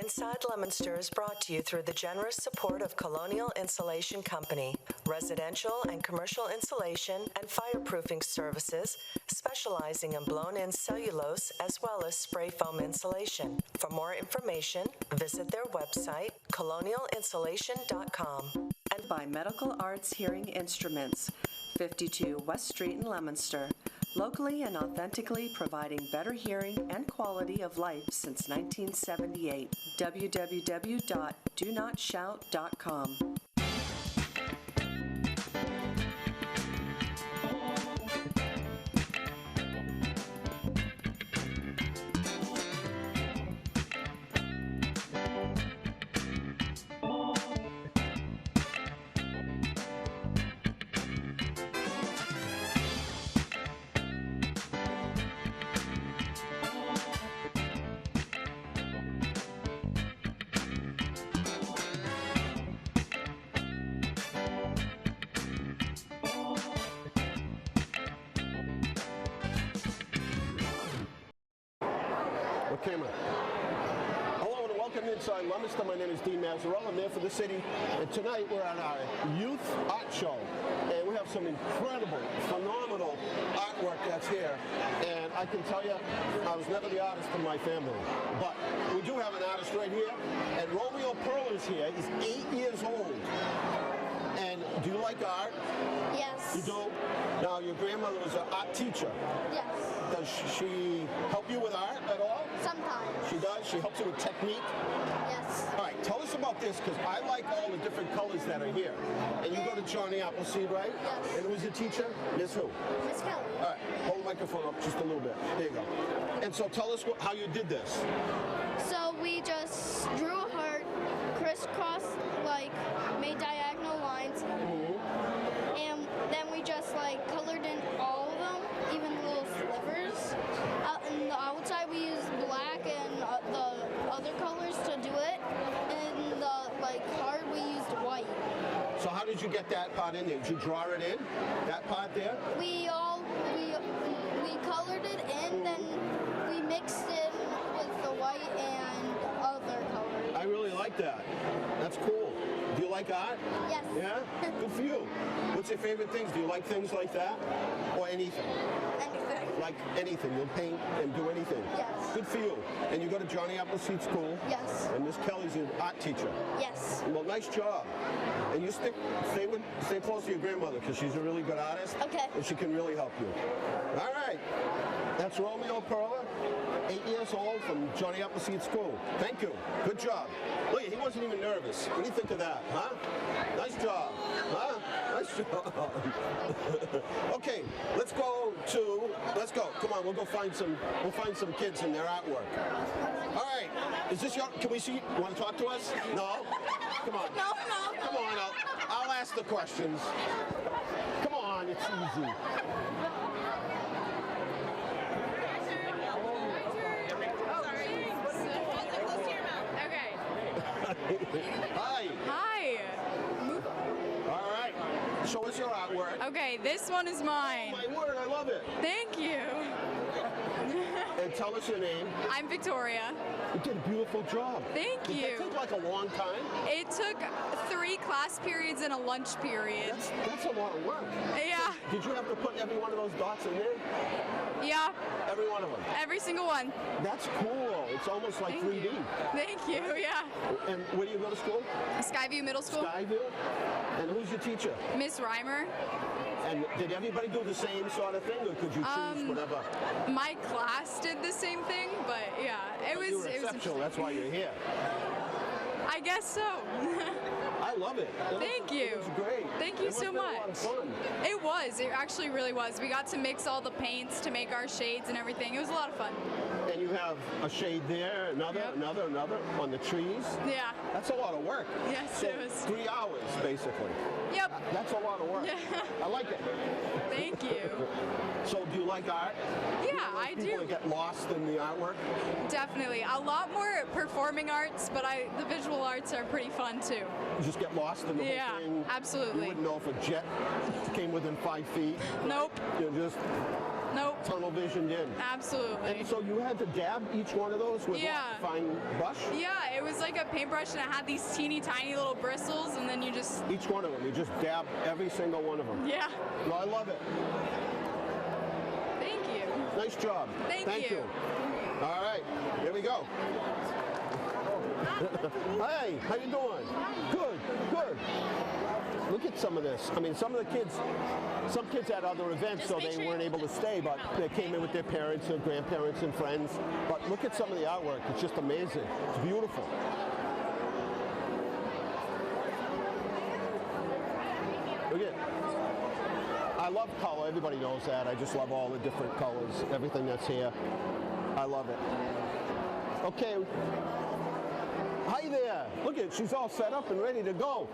Inside Leominster is brought to you through the generous support of Colonial Insulation Company, residential and commercial insulation and fireproofing services, specializing in blown-in cellulose as well as spray foam insulation. For more information, visit their website, colonialinsulation.com. And by Medical Arts Hearing Instruments, 52 West Street in Leominster. Locally and authentically providing better hearing and quality of life since 1978. www.donoutshout.com. Camera. Hello and welcome to Inside Leominster. My name is Dean Mazzarella. I'm there for the city. And tonight we're at our youth art show. And we have some incredible, phenomenal artwork that's here. And I can tell you, I was never the artist in my family. But we do have an artist right here. And Romeo Pearl is here. He's 8 years old. And do you like art? Yes. You do? Now, your grandmother was an art teacher. Yes. Does she help you with art at all? Sometimes. She does? She helps you with technique? Yes. All right, tell us about this, because I like all the different colors that are here. And you go to Johnny Appleseed, right? Yes. And who's the teacher? Miss who? Miss Kelly. All right, hold the microphone up just a little bit. There you go. And so tell us how you did this. So we just drew a heart, crisscross, like made diagonal lines, and then we just like colored in all of them, even little slivers. On the outside we used black and the other colors to do it, and the heart we used white. So how did you get that part in there? Did you draw it in, that part there? We colored it in, then we mixed it with the white and other colors. I really like that. That's cool. Do you like art? Yes. Yeah? Good for you. What's your favorite things? Do you like things like that? Or anything? Anything. Like anything. You'll paint and do anything? Yes. Good for you. And you go to Johnny Appleseed School? Yes. And Miss Kelly's an art teacher? Yes. Well, nice job. And you stay close to your grandmother, because she's a really good artist. Okay. And she can really help you. All right. That's Romeo Perla, 8 years old, from Johnny Appleseed School. Thank you. Good job. Look, he wasn't even nervous. What do you think of that, huh? Nice job. Huh? Nice job. Okay, let's go. Come on, we'll find some kids in their artwork. All right. Is this your, can we see, you want to talk to us? No? Come on. No. Come on, I'll ask the questions. Come on, it's easy. Hi. Hi. All right. Show us your artwork. Okay, this one is mine. Oh, my word, I love it. Thank you. And tell us your name. I'm Victoria. You did a beautiful job. Thank Did you. that take like a long time? It took 3 class periods and a lunch period. That's a lot of work. Yeah. Did you have to put every one of those dots in there? Yeah. Every one of them? Every single one. That's cool. It's almost like Thank 3D. you. Thank you, yeah. And where do you go to school? Skyview Middle School. Skyview? And who's your teacher? Miss Reimer. And did everybody do the same sort of thing, or could you choose whatever? My class did the same thing, but yeah, it was exceptional. That's why you're here. I guess so. I love it. Thank you. It was great. Thank you It must so have been a lot much. of fun. It was. It actually really was. We got to mix all the paints to make our shades and everything. It was a lot of fun. And you have a shade there, another on the trees. Yeah. That's a lot of work. Yes, So it was. 3 hours, basically. Yep. That's a lot of work. Yeah. I like it. Thank you. So do you like art? Yeah, I do. People that get lost in the artwork? Definitely. A lot more performing arts, but the visual arts are pretty fun too. You just get lost in the Yeah, whole thing? absolutely. You wouldn't know if a jet came within 5 feet? Nope. You just Nope. Tunnel visioned in. Absolutely. And so you had to dab each one of those with Yeah. a fine brush? Yeah, it was like a paintbrush and it had these teeny tiny little bristles and then you just, Each one of them. You just dab every single one of them. yeah. Well, I love it. Thank you. Nice job. Thank you. All right, here we go. Hey, how you doing? Good, good. Look at some of this. I mean, some kids had other events, so they weren't able to stay, but they came in with their parents and grandparents and friends. But look at some of the artwork. It's just amazing. It's beautiful. Look at. I love color. Everybody knows that. I just love all the different colors, everything that's here. I love it. Okay. Hi there. Look at it. She's all set up and ready to go.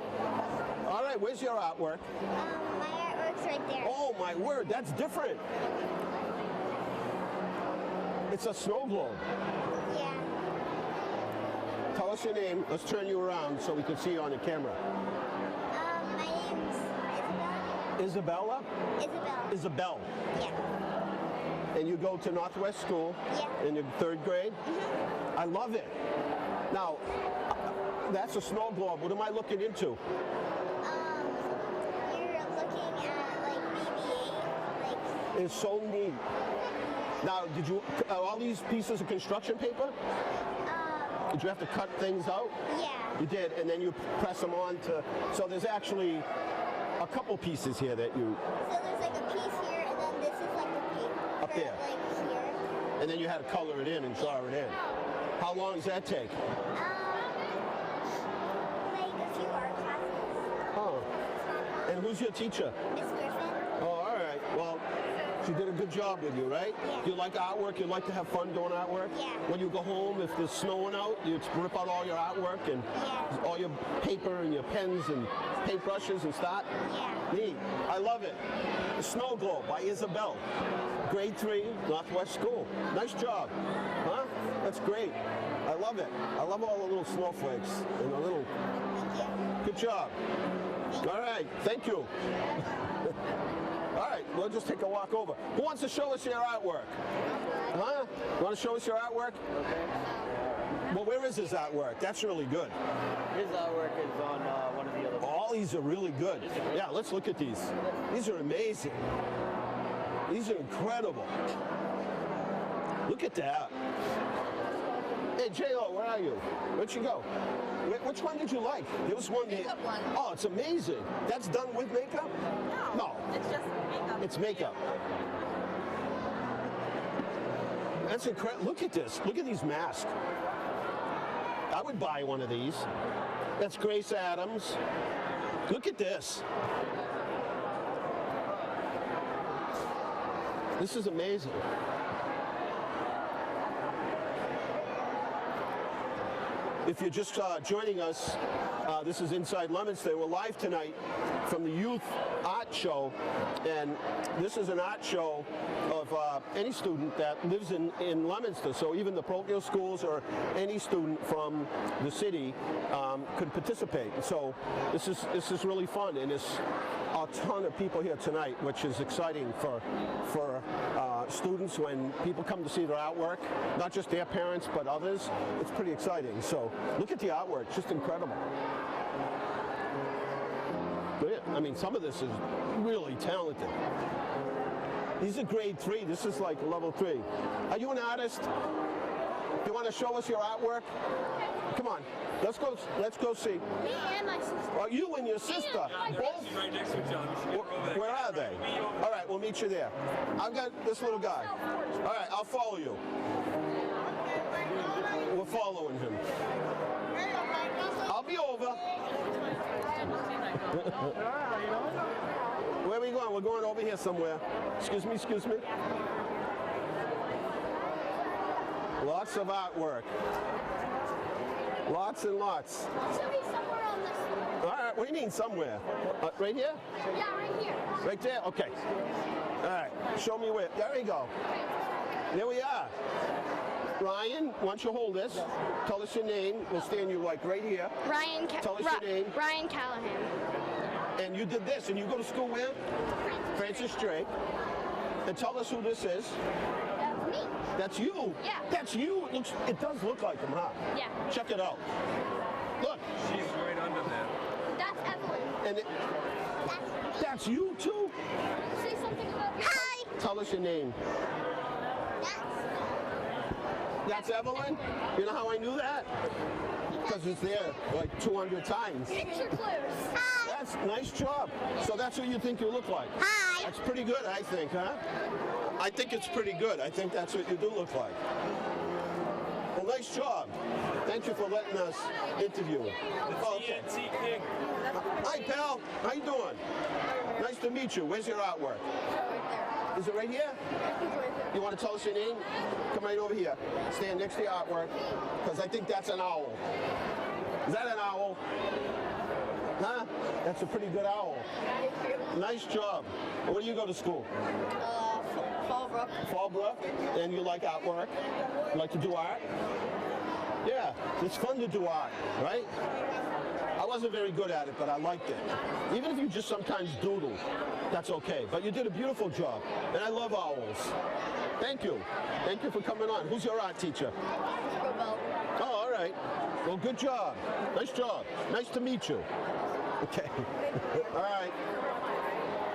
All right, where's your artwork? My artwork's right there. Oh, my word, that's different. It's a snow globe. Yeah. Tell us your name. Let's turn you around so we can see you on the camera. My name's Isabella? Isabel. Isabel. Yeah. And you go to Northwest School Yeah. in the 3rd grade? I love it. Now, that's a snow globe. What am I looking into? You're looking at like BB-8, like It's so neat. Now, did you, all these pieces of construction paper? Did you have to cut things out? yeah. You did, and then you press them on to, so there's actually a couple pieces here that you, So there's like a piece here, and then this is like the paper. Up there. Like here. and then you had to color it in and draw it in. How long does that take? Like a few art classes. Oh. And who's your teacher? Miss Griffin. Oh, all right. Well, she did a good job with you, right? Yeah. Do you like artwork? You like to have fun doing artwork? Yeah. When you go home, if there's snowing out, you rip out all your artwork and Yeah. all your paper and your pens and paintbrushes and start? Yeah. Neat. I love it. The Snow Globe by Isabel. Grade 3, Northwest School. Nice job. Huh? That's great. I love it. I love all the little snowflakes and the little... Thank you. Good job. All right. Thank you. All right, we'll just take a walk over. Who wants to show us your artwork? Huh? Want to show us your artwork? Well, where is his artwork? That's really good. His artwork is on one of the other. All these are really good. Yeah, let's look at these. These are amazing. These are incredible. Look at that. Hey, J.O., where are you? Where'd you go? Which one did you like? There was one. Makeup one. Oh, it's amazing. That's done with makeup? No. It's just makeup. It's makeup. That's incredible. Look at this. Look at these masks. I would buy one of these. That's Grace Adams. Look at this. This is amazing. If you're just joining us, this is Inside Leominster. We're live tonight from the Youth Art Show, and this is an art show of any student that lives in Leominster. So even the parochial schools or any student from the city could participate. So this is really fun, and there's a ton of people here tonight, which is exciting for students when people come to see their artwork, not just their parents but others. It's pretty exciting. So look at the artwork, just incredible. I mean, some of this is really talented. These are grade 3. This is like level 3. Are you an artist? Do you want to show us your artwork? Come on, let's go see. Me and my sister. Oh, you and your sister. Both? Right next to each other. We should get over there. Where are they? All right, we'll meet you there. I've got this little guy. All right, I'll follow you. We're following him. I'll be over. Where are we going? We're going over here somewhere. Excuse me, excuse me. Lots of artwork. Lots and lots. Should be somewhere on this. All right, what do you mean somewhere? Right here? Yeah, right here. Right there? Okay. All right, show me where. There we go. There we are. Ryan, why don't you hold this? Tell us your name. We'll stand you like right here. Tell us your name. Ryan Callahan. And you did this, and you go to school where? Francis Drake. And tell us who this is. That's me. That's you? Yeah. That's you? It does look like him, huh? Yeah. Check it out. Look. She's right under there. That's Evelyn. And that's you too? Say something about your Hi. Tell us your name. That's Evelyn? You know how I knew that? Because it's there like 200 times. Picture clues. Hi. That's nice job. So that's what you think you look like? Hi. That's pretty good, I think, huh? I think it's pretty good. I think that's what you do look like. Well, nice job. Thank you for letting us interview. Oh, okay. TNT King. Hi, pal. How you doing? Nice to meet you. Where's your artwork? Is it right here? You want to tell us your name? Come right over here. Stand next to your artwork, because I think that's an owl. Is that an owl? Huh? That's a pretty good owl. Nice job. Where do you go to school? Fallbrook. Fallbrook? And you like artwork? You like to do art? Yeah, it's fun to do art, right? I wasn't very good at it, but I liked it. Even if you just sometimes doodle, that's okay. But you did a beautiful job, and I love owls. Thank you. Thank you for coming on. Who's your art teacher? Rebel. Oh, all right. Well, good job. Nice job. Nice to meet you. Okay. All right.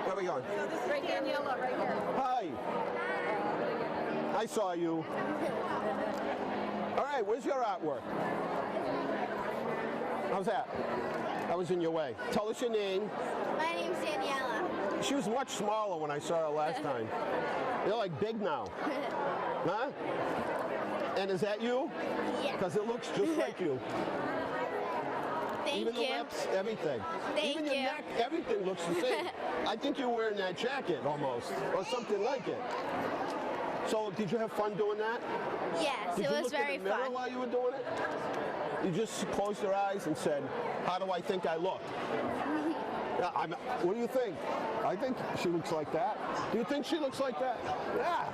Where are we going? Right here in yellow, right here. Hi. I saw you. All right, where's your artwork? How's that? I was in your way. Tell us your name. My name's Daniela. She was much smaller when I saw her last time. You're like big now. Huh? And is that you? Yeah. Because it looks just like you. Thank Even the you. lips, everything. Thank Even your you. neck, everything looks the same. I think you're wearing that jacket almost, or something like it. So, did you have fun doing that? Yes, Did it you was look very in the mirror fun. while you were doing it? You just closed your eyes and said, "How do I think I look?" Yeah, what do you think? I think she looks like that. Do you think she looks like that? Yeah,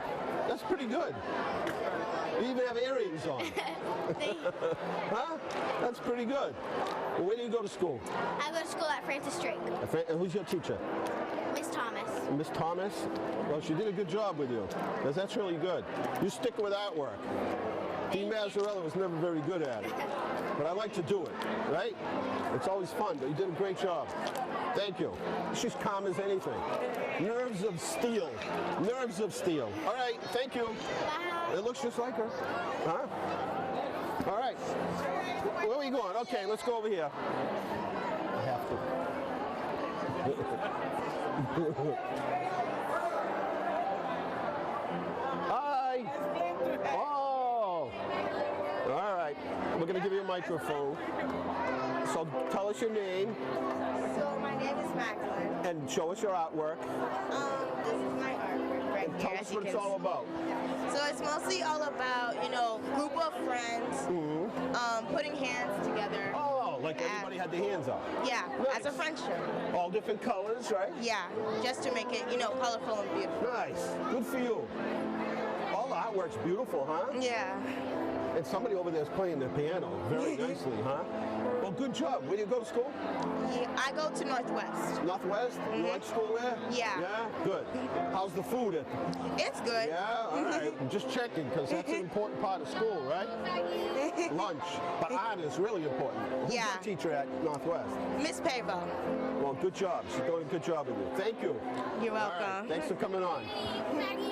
that's pretty good. You even have earrings on. Huh? That's pretty good. Well, where do you go to school? I go to school at Francis Drake. And who's your teacher? Miss Thomas. Miss Thomas? Well, she did a good job with you, because that's really good. You stick with artwork. Dean Mazzarella was never very good at it, but I like to do it, right? It's always fun, but you did a great job. Thank you. She's calm as anything. Nerves of steel. Nerves of steel. All right, thank you. Bye. It looks just like her. Huh? All right. Where are we going? Okay, let's go over here. I have to. Hi. Oh. All right. We're going to give you a microphone. So tell us your name So my name is Macklin. and show us your artwork. This is my artwork right And here. tell as us you what it's can all about. see. So it's mostly all about, group of friends, putting hands together. Oh, like everybody had their hands up. Yeah, Nice. as a friendship. All different colors, right? Yeah, just to make it, colorful and beautiful. Nice. Good for you. All the artwork's beautiful, huh? Yeah. And somebody over there is playing the piano very nicely, huh? Well, good job. Where do you go to school? Yeah, I go to Northwest. Northwest? You like school there? Yeah. Yeah? Good. How's the food? It's good. Yeah? All right. Just checking, because that's an important part of school, right? Lunch. But art is really important. Who's Yeah. your teacher at Northwest? Miss Pavo. Well, good job. She's doing a good job with you. Thank you. You're All right. welcome. Thanks for coming on.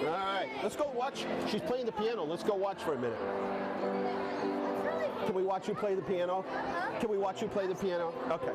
All right. Let's go watch. She's playing the piano. Let's go watch for a minute. Can we watch you play the piano? Can we watch you play the piano? Okay.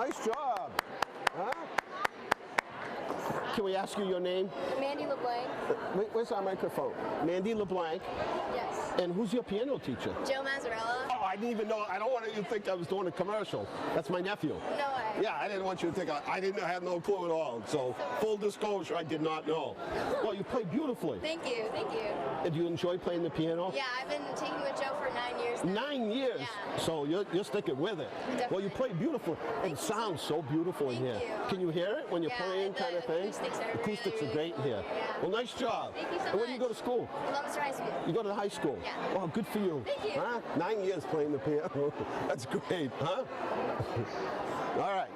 Nice job. Huh? Can we ask you your name? Mandy LeBlanc. Where's our microphone? Mandy LeBlanc. Yes. And who's your piano teacher? Joe Mazzarella. Oh, I didn't even know. I don't want you to think I was doing a commercial. That's my nephew. No way. Yeah, I didn't want you to think I didn't have no clue at all. So, full disclosure, I did not know. Well, you play beautifully. Thank you. Thank you. And do you enjoy playing the piano? Yeah, I've been taking with Joe for 9 years now. 9 years. Yeah. So you're sticking with it. Definitely. Well, you play beautiful. It sounds so beautiful in Thank here. you. Can you hear it when you're Yeah, playing, the kind of thing? acoustics are great here. Yeah. Well, nice job. Thank you so And where do you much. go to school? Leominster High School. You go to the high school? Yeah. Well, good for you. Thank you. Huh? 9 years playing the piano. That's great, huh? All right.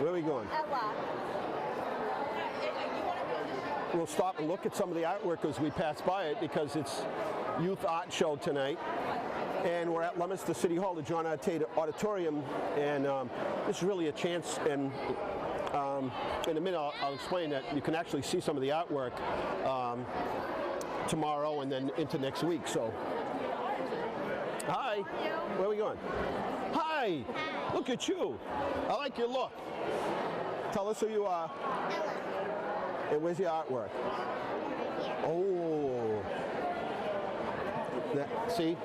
Where are we going? Ella. We'll stop and look at some of the artwork as we pass by it because it's Youth Art Show tonight. And we're at Leominster City Hall, the John R. Tate Auditorium. And this is really a chance, and in a minute I'll explain that you can actually see some of the artwork tomorrow and then into next week. So, hi, where are we going? Hi, look at you. I like your look. Tell us who you are. And where's your artwork? Oh, see,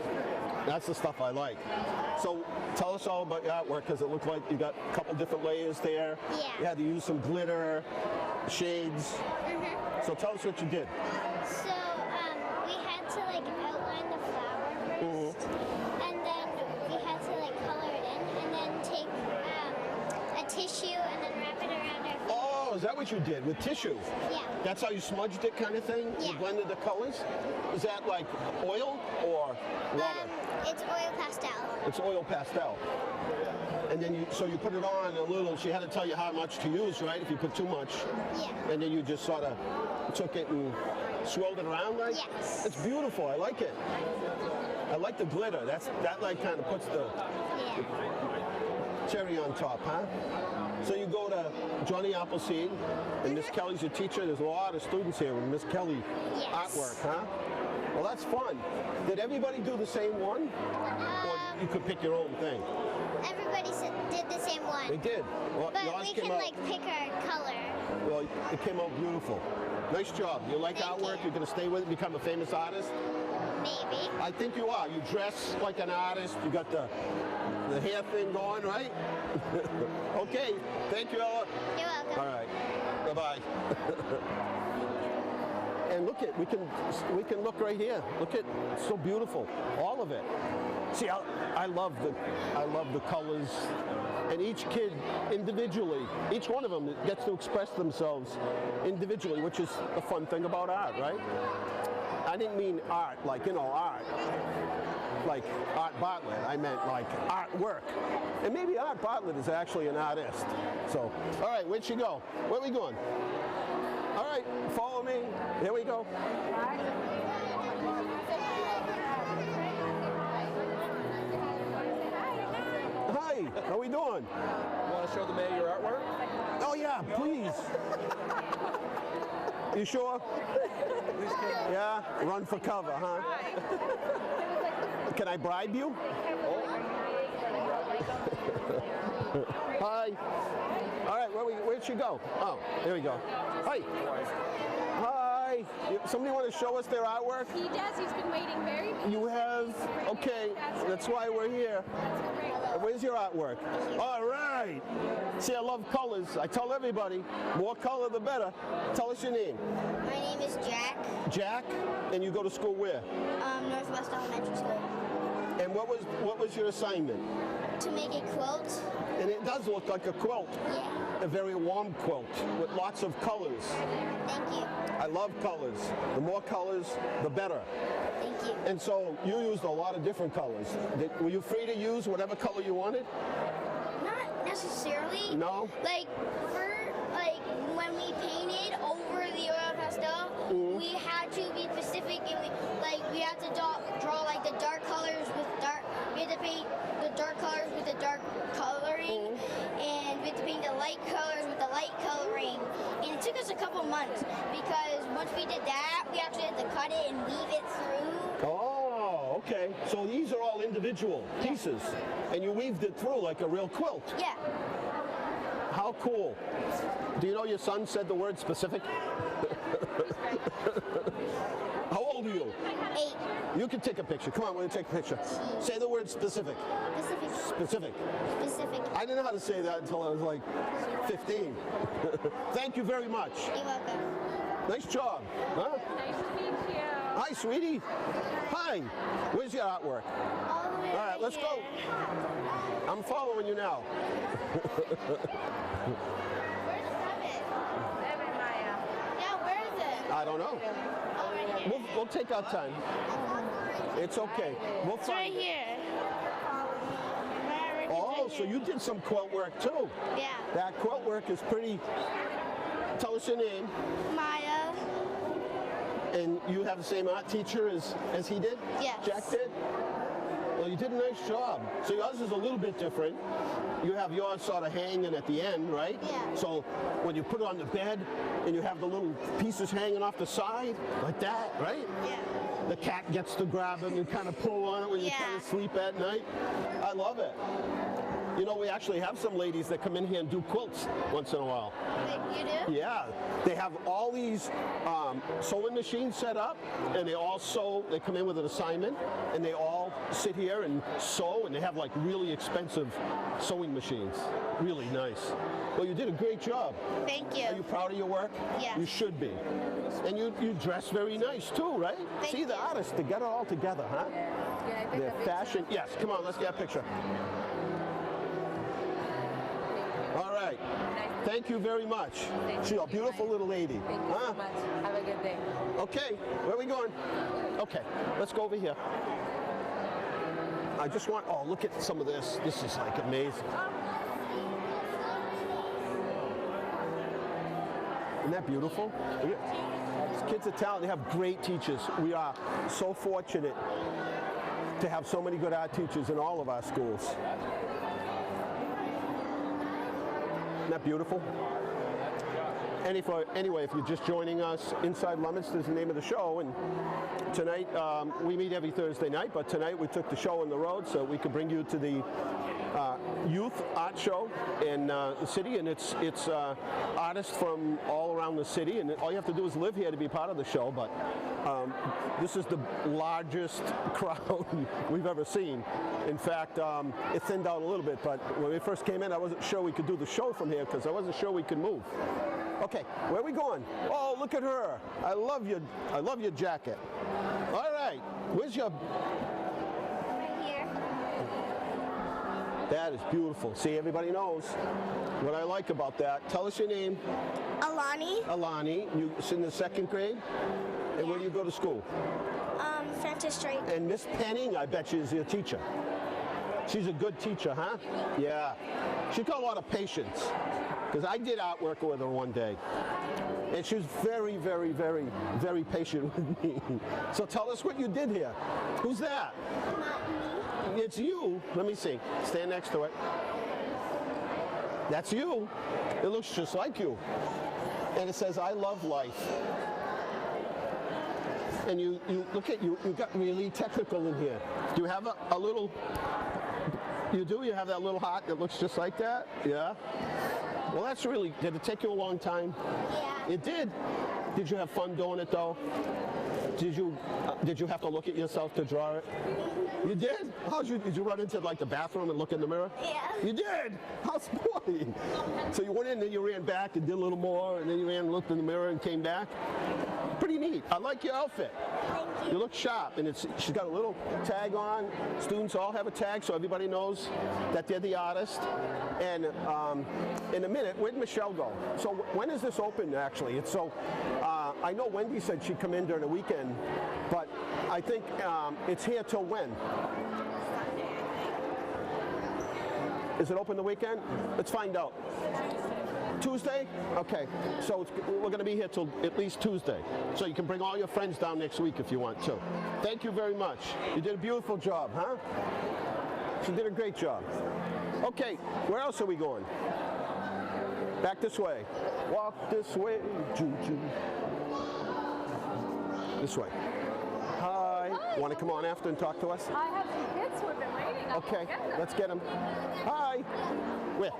that's the stuff I like. So tell us all about your artwork because it looked like you got a couple different layers there. Yeah. You had to use some glitter, shades. So tell us what you did. So we had to like outline the flower first, and then we had to like color it in, and then take a tissue and then wrap it around our face. Oh, is that what you did with tissue? Yeah. That's how you smudged it, kind of thing? You Yeah. blended the colors? Is that like oil or water? It's oil pastel. It's oil pastel. And then so you put it on a little, she had to tell you how much to use, right? If you put too much. Yeah. And then you just sort of took it and swirled it around, like? Yes. It's beautiful, I like it. I like the glitter. That like kind of puts the Yeah. cherry on top, huh? So you go to Johnny Appleseed, and Miss Kelly's your teacher. There's a lot of students here with Miss Kelly Yes. artwork, huh? Well, that's fun. Did everybody do the same one? Or you could pick your own thing? Everybody did the same one. They did. Well, But yours we came can out, like pick our color. well, it came out beautiful. Nice job. You like Thank artwork? you. You're going to stay with it, become a famous artist? Maybe. I think you are. You dress like an artist. You got the hair thing going, right? Okay. Thank you, Ella. You're welcome. All right. Bye-bye. And look at, we can look right here. Look at, it's so beautiful. All of it. See, I love the colors. And each kid individually, each one of them gets to express themselves individually, which is the fun thing about art, right? I didn't mean art, like, you know, art. Like Art Bartlett. I meant like artwork. And maybe Art Bartlett is actually an artist. So, all right, where'd she go? Where are we going? All right, follow me. Here we go. Hi, how we doing? You want to show the mayor your artwork? Oh yeah, please. You sure? Yeah, run for cover, huh? Can I bribe you? Hi. All right, where'd she go? Oh, here we go. Hi. Hi. Somebody want to show us their artwork? He does. He's been waiting very patiently. You have? Okay, that's why we're here. Where's your artwork? All right. See, I love colors. I tell everybody, more color the better. Tell us your name. My name is Jack. Jack, and you go to school where? Northwest Elementary School. And what was your assignment? To make a quilt. And it does look like a quilt. Yeah. A very warm quilt with lots of colors. Thank you. I love colors. The more colors, the better. Thank you. And so you used a lot of different colors. Were you free to use whatever color you wanted? Not necessarily. No? Like when we painted over the oil pastel, we had to be specific and we had to draw like the dark colors with dark. We had to paint the dark colors with the dark coloring, and we had to paint the light colors with the light coloring. And it took us a couple months because once we did that, we actually had to cut it and weave it through. Oh, okay. So these are all individual pieces, and you weaved it through like a real quilt. Yeah. How cool. Do you know your son said the word specific? How old are you? 8. You can take a picture. Come on, we're going to take a picture. Say the word specific. Specific. Specific. Specific. I didn't know how to say that until I was like 15. Thank you very much. You're welcome. Nice job. Huh? Nice to meet you. Hi, sweetie. Hi. Where's your artwork? All the way All right, let's go. I'm following you now. Where's 7? Yeah, where is it? I don't know. Oh, right here. We'll take our time. It's okay. We'll It's right find it. here. Oh, so you did some quilt work too. Yeah. That quilt work is pretty. Tell us your name. Maya. And you have the same art teacher as he did? Yes. Jack did? Well, you did a nice job. So yours is a little bit different. You have yours sort of hanging at the end, right? Yeah. So when you put it on the bed and you have the little pieces hanging off the side, like that, right? Yeah. The cat gets to grab it and kind of pull on it when you Yeah. kind of sleep at night. I love it. You know, we actually have some ladies that come in here and do quilts once in a while. You do? Yeah, they have all these sewing machines set up, and they all sew. They come in with an assignment, and they all sit here and sew, and they have like really expensive sewing machines. Really nice. Well, you did a great job. Thank you. Are you proud of your work? Yes. You should be. And you dress very nice too, right? Thank See, the you. artists, they got it all together, huh? Their fashion. Yes, come on, let's get a picture. All right. Thank you very much. She's a beautiful little lady. Thank you so much. Have a good day. Okay, where are we going? Okay, let's go over here. I just want, oh, look at some of this. This is like amazing. Isn't that beautiful? These kids are talented. They have great teachers. We are so fortunate to have so many good art teachers in all of our schools. Isn't that beautiful? Anyway, if you're just joining us, Inside Leominster is the name of the show, and tonight we meet every Thursday night, but tonight we took the show on the road so we could bring you to the youth art show in the city, and it's artists from all around the city, and all you have to do is live here to be part of the show, but this is the largest crowd we've ever seen. In fact, it thinned out a little bit, but when we first came in, I wasn't sure we could do the show from here because I wasn't sure we could move. Okay, where are we going? Oh, look at her. I love your jacket. All right, where's your... Right here. That is beautiful. See, everybody knows what I like about that. Tell us your name. Alani. Alani. You're in the 2nd grade? And where do you go to school? Francis Strait. And Miss Penning, I bet you, is your teacher. She's a good teacher, huh? Yeah. She's got a lot of patience. Because I did artwork with her one day. And she was very, very, very, very patient with me. So tell us what you did here. Who's that? Not me. It's you. Let me see. Stand next to it. That's you. It looks just like you. And it says, I love life. And you look at you got really technical in here. Do you have a little, you do? You have that little heart that looks just like that? Yeah? Well, that's really, did it take you a long time? Yeah. It did. Did you have fun doing it though? Did you have to look at yourself to draw it? You did? Did you run into like the bathroom and look in the mirror? Yeah. You did? How sporty. So you went in, then you ran back and did a little more, and then you ran and looked in the mirror and came back. Pretty neat. I like your outfit. Thank you. You look sharp, and she's got a little tag on. Students all have a tag, so everybody knows that they're the artist. And in a minute, where'd Michelle go? So when is this open, actually? It's so, I know Wendy said she'd come in during the weekend, but I think it's here till when? Is it open the weekend? Let's find out. Tuesday? Okay, so we're going to be here till at least Tuesday. So you can bring all your friends down next week if you want to. Thank you very much. You did a beautiful job, huh? She did a great job. Okay, where else are we going? Back this way. Walk this way, Juju. This way. Hi. Want to come on after and talk to us? I have some kids who have been waiting. Okay, let's get them. Hi. Where?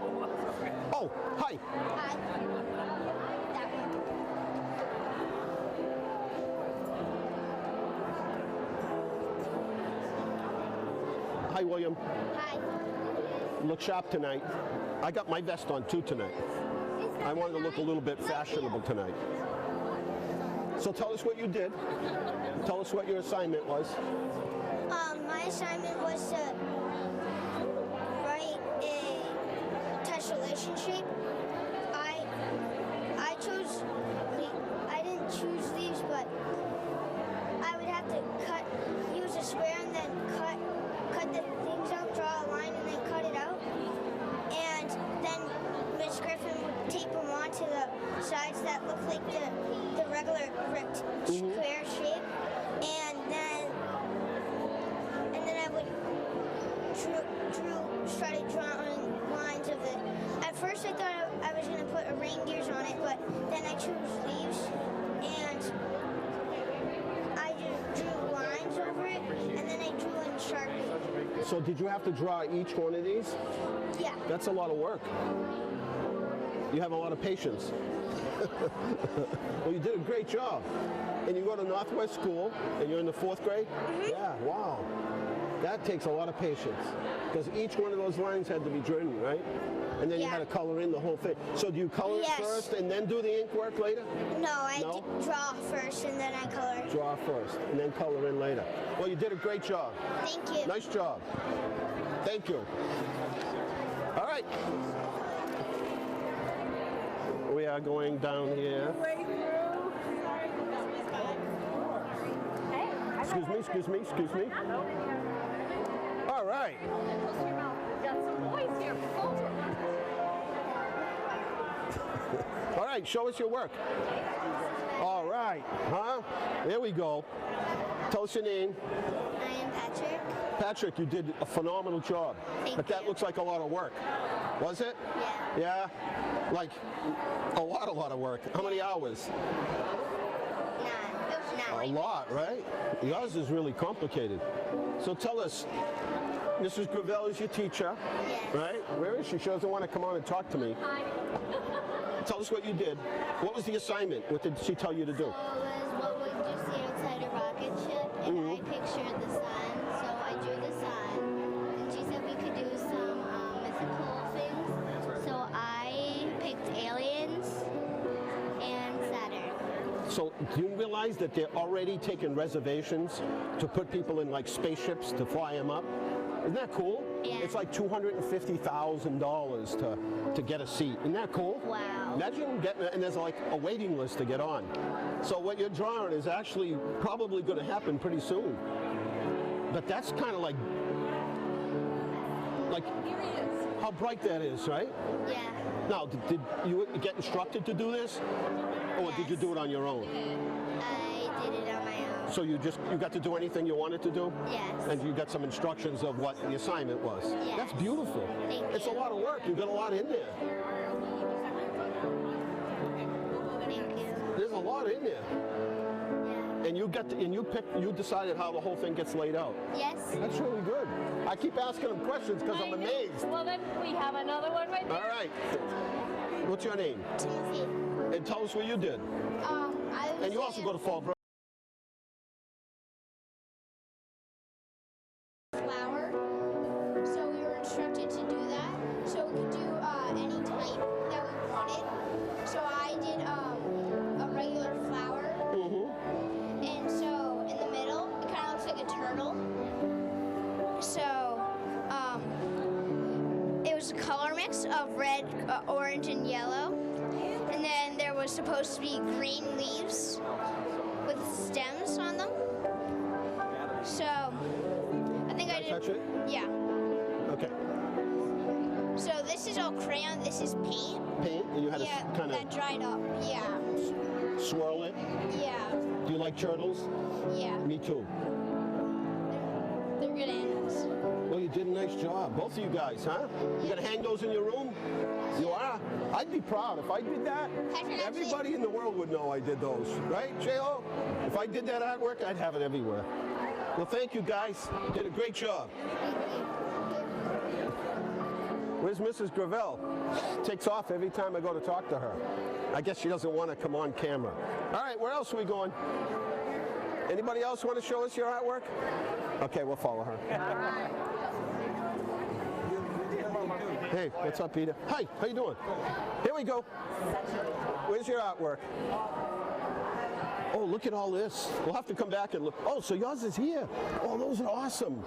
Oh, hi. Hi. That one. Hi, William. Hi. Look sharp tonight. I got my vest on too tonight. I wanted to look a little bit fashionable tonight. So tell us what you did. Tell us what your assignment was. My assignment was to write a tessellation shape. I chose, I didn't choose these, but I would have to use a square and then cut the things out, draw a line and then cut it out. And then Miss Griffin would tape them onto the sides that look like the regular square shape. And then I would started drawing lines of it. At first I thought I was going to put reindeers on it, but then I chose leaves and I just drew lines over it, and then I drew in Sharpie. So did you have to draw each one of these? Yeah. That's a lot of work. You have a lot of patience. Well, you did a great job. And you go to Northwest School, and you're in the 4th grade? Mm-hmm. Yeah, wow. That takes a lot of patience. Because each one of those lines had to be driven, right? And then you had to color in the whole thing. So do you color it first and then do the ink work later? No, I draw first and then I color. Draw first and then color in later. Well, you did a great job. Thank you. Nice job. Thank you. All right. We are going down here. Excuse me. All right. All right, show us your work. All right, huh? There we go. Tell us your name. I am Patrick. Patrick, you did a phenomenal job. But that looks like a lot of work. Was it? Yeah. Yeah? Like a lot of work. How many hours? 9. A lot, right? Yours is really complicated. So tell us, Mrs. Gravel is your teacher, right? Where is she? She doesn't want to come on and talk to me. Tell us what you did. What was the assignment? What did she tell you to do? So it was what would you see outside a rocket ship, and I pictured the sun, so I drew the sun. And she said we could do some mythical things, so I picked aliens and Saturn. So do you realize that they're already taking reservations to put people in like spaceships to fly them up? Isn't that cool? Yeah. It's like $250,000 to get a seat. Isn't that cool? Wow. Imagine getting, and there's like a waiting list to get on. So what you're drawing is actually probably going to happen pretty soon. But that's kind of like how bright that is, right? Yeah. Now, did you get instructed to do this? Or did you do it on your own? I did it on my own. So you got to do anything you wanted to do? Yes. And you got some instructions of what the assignment was? Yes. That's beautiful. It's a lot of work. You got a lot in there. Thank you. There's a lot in there. Yeah. And you decided how the whole thing gets laid out. Yes. That's really good. I keep asking them questions because I'm amazed. Well, then we have another one right there. All right. What's your name? Timothy. And tell us what you did. I was And you also go to Fall Brook. Flower. So we were instructed to do that. So we could do any type that we wanted. So I did a regular flower. And so in the middle, it kind of looks like a turtle. So it was a color mix of red, orange, and yellow. And then there was supposed to be green leaves with stems on them. So I think I did. Touch it? Yeah. Okay. So this is all crayon. This is paint. Paint, and you had Yeah, to kind that dried up. Yeah. of swirl it. Yeah. Do you like turtles? Yeah. Me too. They're good animals. Well, you did a nice job. Both of you guys, huh? You gonna hang those in your room? You are? I'd be proud. If I did that, everybody in the world would know I did those. Right, J.O.? If I did that artwork, I'd have it everywhere. Well, thank you guys. You did a great job. Where's Mrs. Gravel? Takes off every time I go to talk to her. I guess she doesn't want to come on camera. All right, where else are we going? Anybody else want to show us your artwork? Okay, we'll follow her. Hey, what's up, Peter? Hi, how you doing? Here we go. Where's your artwork? Oh, look at all this. We'll have to come back and look. Oh, so yours is here. Oh, those are awesome.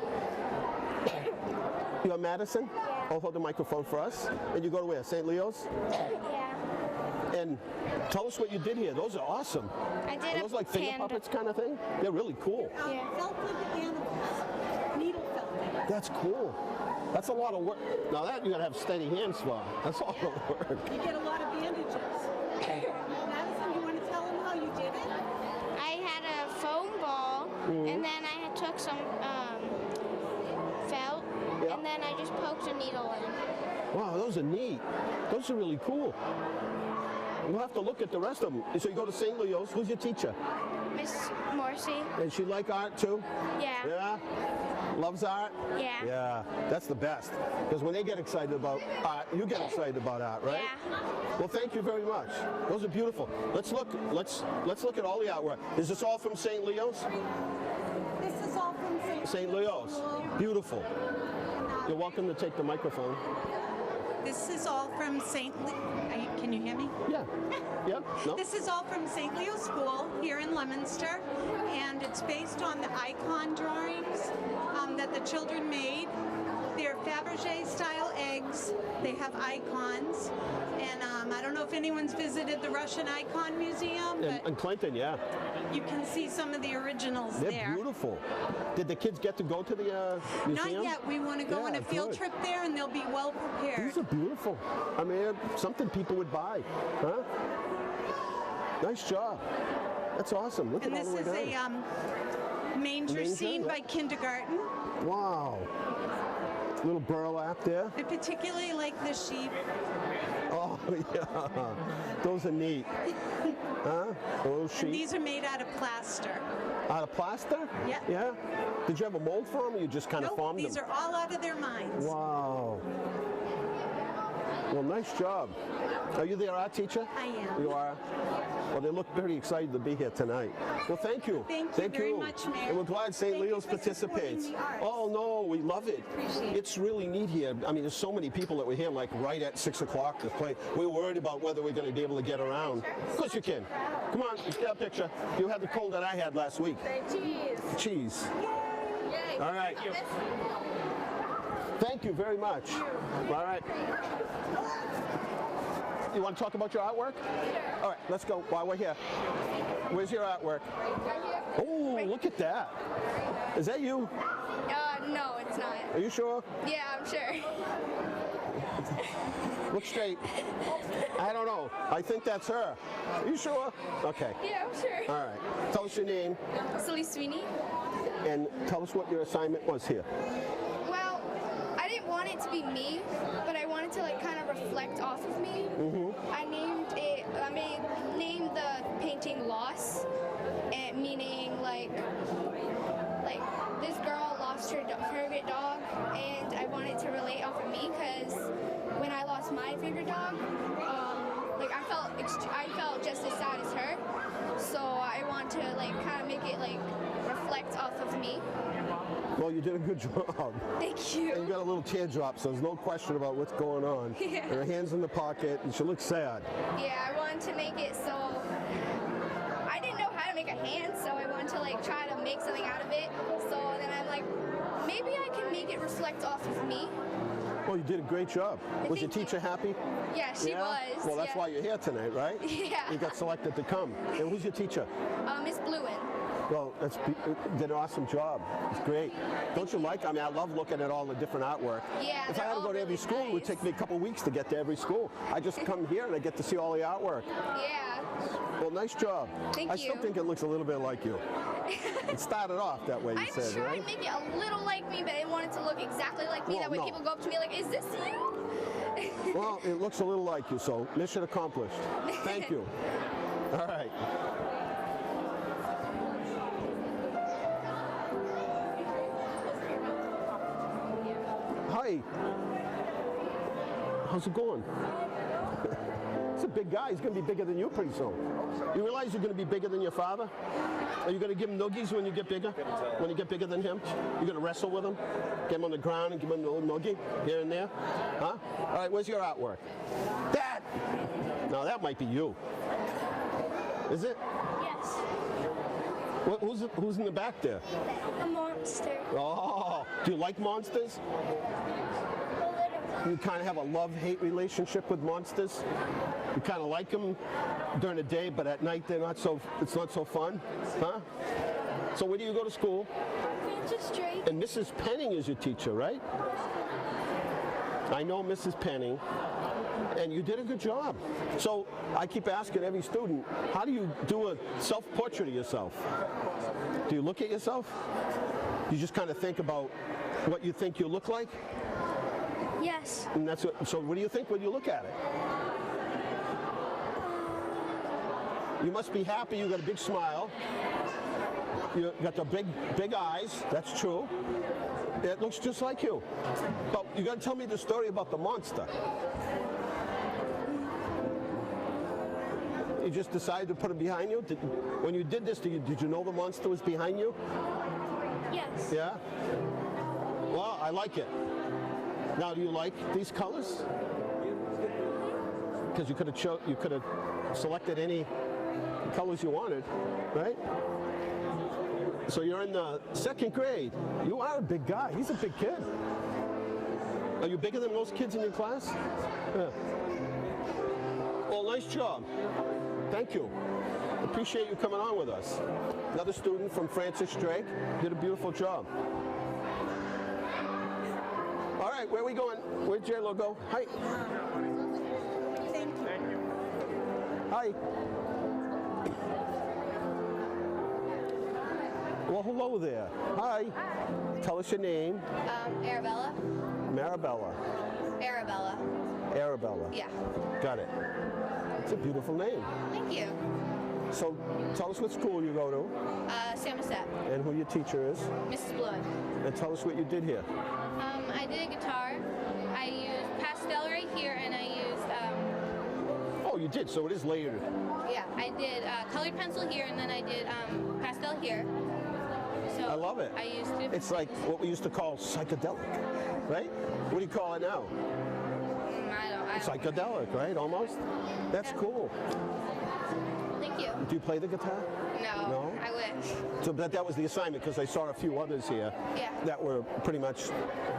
You're Madison? Yeah. Oh, hold the microphone for us. And you go to where? St. Leo's? Yeah. And tell us what you did here. Those are awesome. I did Are those like finger panda. puppets kind of thing? They're really cool. Yeah. Felt like animals. Needle felt. That's cool. That's a lot of work. Now that you gotta have steady hands for. That's a lot of work. You get a lot of bandages. Madison, you want to tell them how you did it? I had a foam ball, and then I took some felt, Yeah. and then I just poked a needle in. Wow, those are neat. Those are really cool. We'll have to look at the rest of them. So you go to St. Leo's. Who's your teacher? Miss Morrissey. And she like art too? Yeah. Yeah? Loves art? Yeah. Yeah, that's the best. Because when they get excited about art, you get excited about art, right? Yeah. Well, thank you very much. Those are beautiful. Let's look at all the artwork. Is this all from St. Leo's? This is all from St. Leo's. Beautiful. You're welcome to take the microphone. This is all from can you hear me? Yeah. Yeah? No? This is all from St. Leo School here in Leominster, and it's based on the icon drawings that the children made. They're Fabergé-style eggs. They have icons, and I don't know if anyone's visited the Russian Icon Museum, but In Clinton, yeah. you can see some of the originals They're there. beautiful. Did the kids get to go to the museum? Not yet. We want to go on a field good. trip there, and they'll be well prepared. These are beautiful. I mean, something people would buy. Huh? Nice job. That's awesome. Look And at all this the way is down. a manger scene yeah. by kindergarten. Wow. Little burlap there. I particularly like the sheep. Oh, yeah. Those are neat. Huh? Those sheep. And these are made out of plaster. Out of plaster? Yeah. Yeah? Did you have a mold for them, or you just kind of Nope, formed these them? are all out of their minds. Wow. Well, nice job. Are you the art teacher? I am. You are? Well, they look very excited to be here tonight. Well, thank you. Thank you very much, Mayor. And we're glad St. Thank you Leo's for supporting participates. the arts. Oh, no, we love it. Appreciate it. It's really neat here. I mean, there's so many people that were here, like, right at 6 o'clock to play. We were worried about whether we're going to be able to get around. Of course you can. Come on, let's get a picture. You had the cold that I had last week. Cheese. All right. Thank you very much. All right. You want to talk about your artwork? Sure. All right, let's go while we're here. Where's your artwork? Oh, look at that. Is that you? No, it's not. Are you sure? Yeah, I'm sure. Look straight. I don't know. I think that's her. Are you sure? Okay. Yeah, I'm sure. All right. Tell us your name Silly Sweeney. and tell us what your assignment was here. Well, I didn't want it to be me, but I wanted to like kind of reflect off of me. I named the painting Loss, and meaning like this girl lost her favorite dog, and I wanted to relate off of me because when I lost my favorite dog, like I felt just as sad as her. So I want to like kind of make it like reflect off of me. Well, you did a good job. Thank you. And you got a little teardrop, so there's no question about what's going on. Yeah. Her hands in the pocket, and she looks sad. Yeah, I wanted to make it so I didn't know how to make a hand, so I wanted to like try to make something out of it. So then I'm like, maybe I can make it reflect off of me. Well, you did a great job. Was your Thank you. teacher happy? Yeah, she was. Well, that's yeah. why you're here tonight, right? Yeah. You got selected to come. And who's your teacher? Miss Bluin. Well, did an awesome job. It's great. Don't you like? I mean, I love looking at all the different artwork. Yeah, If I they're had to all go to every really school, it would nice. take me a couple weeks to get to every school. I just come here and I get to see all the artwork. Yeah. Well, nice job. Thank I still you. think it looks a little bit like you. It started off that way, you I'm said, trying right? to make it a little like me, but I want it to look exactly like me. Well, That way no. people go up to me like, is this you? Well, it looks a little like you, so mission accomplished. Thank you. All right. Hi. how's it going? He's a big guy. He's going to be bigger than you pretty soon. You realize you're going to be bigger than your father? Are you going to give him noogies when you get bigger? When you get bigger than him? You're going to wrestle with him? Get him on the ground and give him a little noogie here and there? Huh? All right, where's your artwork? That! Now that might be you. Is it? Yes. Who's in the back there? A monster. Oh, do you like monsters? You kind of have a love-hate relationship with monsters? You kind of like them during the day, but at night they're not so, it's not so fun? Huh? So where do you go to school? Francis Drake. And Mrs. Penning is your teacher, right? I know Mrs. Penning, and you did a good job. So I keep asking every student, how do you do a self-portrait of yourself? Do you look at yourself? You just kind of think about what you think you look like? Yes. And that's what, so what do you think when you look at it? You must be happy, you got a big smile. You got the big eyes, that's true. It looks just like you. But you got to tell me the story about the monster. You just decided to put it behind you? When you did this, did you know the monster was behind you? Yes. Yeah? Well, I like it. Now, do you like these colors? Because you could have selected any colors you wanted, right? So you're in the 2nd grade. You are a big guy. He's a big kid. Are you bigger than most kids in your class? Yeah. Well, nice job. Thank you. Appreciate you coming on with us. Another student from Francis Drake did a beautiful job. All right, where are we going? Where'd J-Lo go? Hi. Thank you. Hi. Well, hello there. Hi. Tell us your name. Arabella. Marabella. Arabella. Arabella. Yeah. Got it. It's a beautiful name. Thank you. So tell us what school you go to. Samoset. And who your teacher is. Mrs. Blood. And tell us what you did here. I did a guitar. I used pastel right here, and I used, Oh, you did, so it is layered. yeah, I did colored pencil here, and then I did pastel here. So I love it. I used two. It's like what we used to call psychedelic, right? What do you call it now? I don't Psychedelic, right? Almost? That's cool. Thank you. Do you play the guitar? No. No? I wish. So that was the assignment, because I saw a few others here Yeah. that were pretty much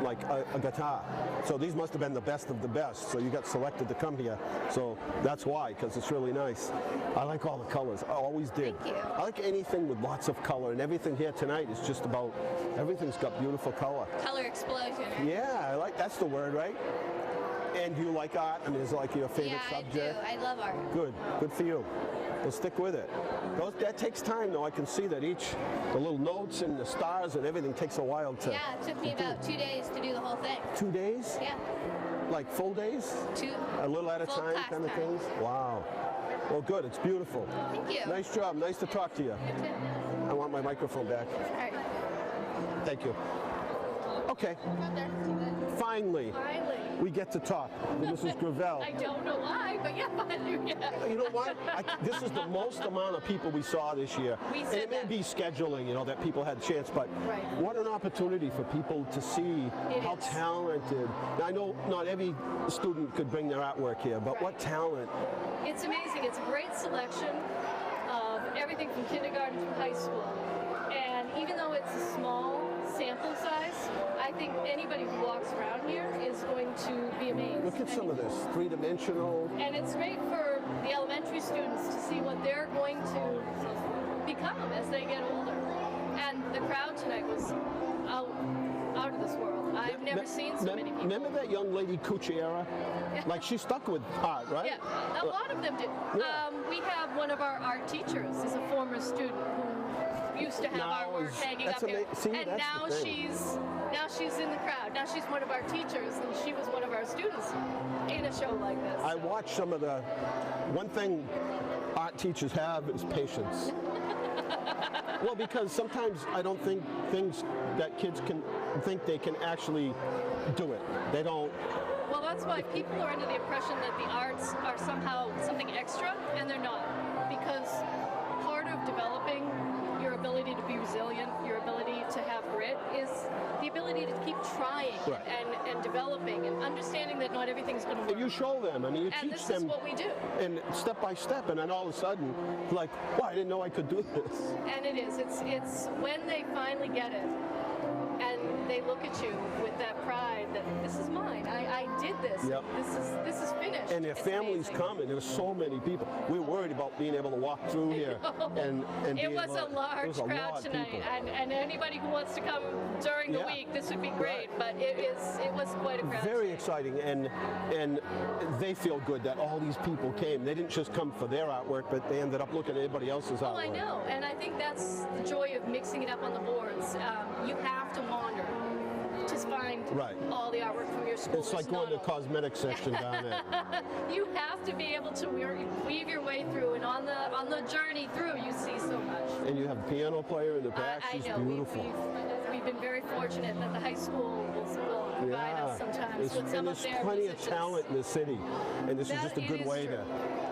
like a guitar. So these must have been the best of the best. So you got selected to come here. So that's why, because it's really nice. I like all the colors. I always did. Thank you. I like anything with lots of color, and everything here tonight is just about, everything's got beautiful color. Color explosion. Yeah, I like, that's the word, right? And do you like art? I mean, is it like your favorite Yeah, subject? I do. I love art. Good, good for you. Well, stick with it. That takes time, though. I can see that the little notes and the stars and everything takes a while to. Yeah, it took me about 2 days to do the whole thing. 2 days? Yeah. Like full days? A little at a full time class kind of time. things? Wow. Well, good. It's beautiful. Thank you. Nice job. Nice to talk to you. You too. I want my microphone back. All right. Thank you. Okay. Finally, we get to talk with Mrs. Gravel. I don't know why, but yeah, You know what? This is the most amount of people we saw this year. We And said it may that. be scheduling, that people had a chance, but Right. what an opportunity for people to see It how is. talented. Now, I know not every student could bring their artwork here, but Right. what talent. It's amazing. It's a great selection of everything from kindergarten to high school. And even though it's a small sample size, I think anybody who walks around here is going to be amazed. Look at some of this, three-dimensional. And it's great for the elementary students to see what they're going to become as they get older. And the crowd tonight was out of this world. I've never seen so many people. Remember that young lady, Cucciera? Like, she stuck with art, right? Yeah, a lot of them did. Yeah. We have one of our art teachers is a former student who used to have Now our work is- hanging up that's here, See, and that's now the thing. she's in the crowd. Now she's one of our teachers, and she was one of our students in a show like this. I watched some of the. One thing art teachers have is patience. Well, because sometimes I don't think things that kids can think they can actually do it. They don't. Well, that's why people are under the impression that the arts are somehow something extra, and they're not. Because part of developing your ability to be resilient, your ability to have grit, is the ability to keep trying and developing and understanding that not everything's going to work. And you show them, I mean, you teach them. And this is what we do. And step by step, and then all of a sudden, like, wow, I didn't know I could do this. And it is. It's when they finally get it, and they look at you with that pride that this is mine. I did this. Yep. This is finished. And their families come, and there's so many people. We're worried about being able to walk through here. And it was a large crowd tonight, and anybody who wants to come during the week, this would be great. But it was quite a crowd. Very exciting, and they feel good that all these people came. They didn't just come for their artwork, but they ended up looking at everybody else's artwork. Oh, I know, and I think that's the joy of mixing it up on the boards. You have to wander to find all the artwork from your school. It's like going to the cosmetic section down there. You have to be able to weave your way through, and on the journey through, you see so much. And you have a piano player in the back. She's beautiful. We've been very fortunate that the high school will provide us sometimes with some of their There's plenty musicians. of talent in the city, and this is just a good way to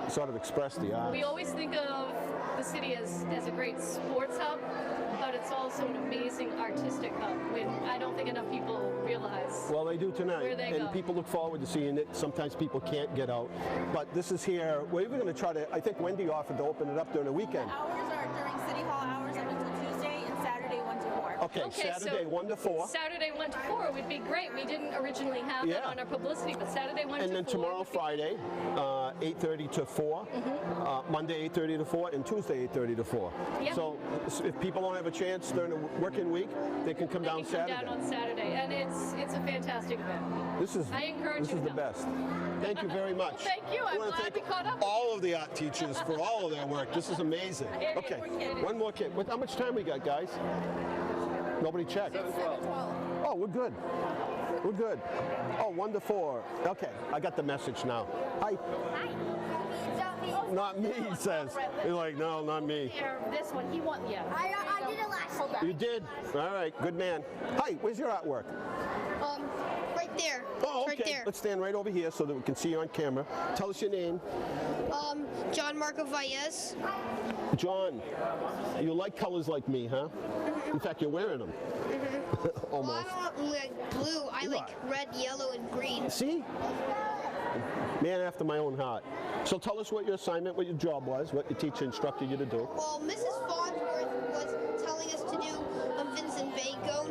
sort of express the art. We always think of the city as a great sports hub, but it's also an amazing artistic hub, when I don't think enough people realize. Well, they do tonight, and people look forward to seeing it. Sometimes people can't get out, but this is here. We're even going to try to, I think Wendy offered to open it up during the weekend. The hours are during City Hall hours up until Tuesday, and Saturday 1 to 4. Okay, Saturday so 1 to 4. Saturday 1 to 4 would be great. We didn't originally have that on our publicity, but Saturday 1 to 4. And then tomorrow, Friday, 8:30 to 4. Monday, 8:30 to 4, and Tuesday, 8:30 to 4. Yep. So if people don't have a chance during the working week, they can come down Saturday. Down on Saturday, and it's a fantastic event. I encourage this is the best. Thank you very much. Thank you. I'm want to glad thank we caught up. all of the art teachers for all of their work. This is amazing. Okay, one more kid. How much time we got, guys? Nobody checked. 7:12. Oh, we're good. We're good. Oh, 1 to 4. Okay, I got the message now. Hi. Hi. Not me, he says. You're like, no, not me. This one, he won. Yeah. I did it last year. You did? All right, good man. Hi, where's your artwork? Right there. Oh, okay. Right there. Let's stand right over here so that we can see you on camera. Tell us your name. John Marco Valles. John, you like colors like me, huh? In fact, you're wearing them. Almost. Well, I don't like blue. I like red, yellow, and green. See? Man after my own heart. So tell us what your assignment, what your job was, what your teacher instructed you to do. Well, Mrs. Farnsworth was telling us to do a Vincent Van Gogh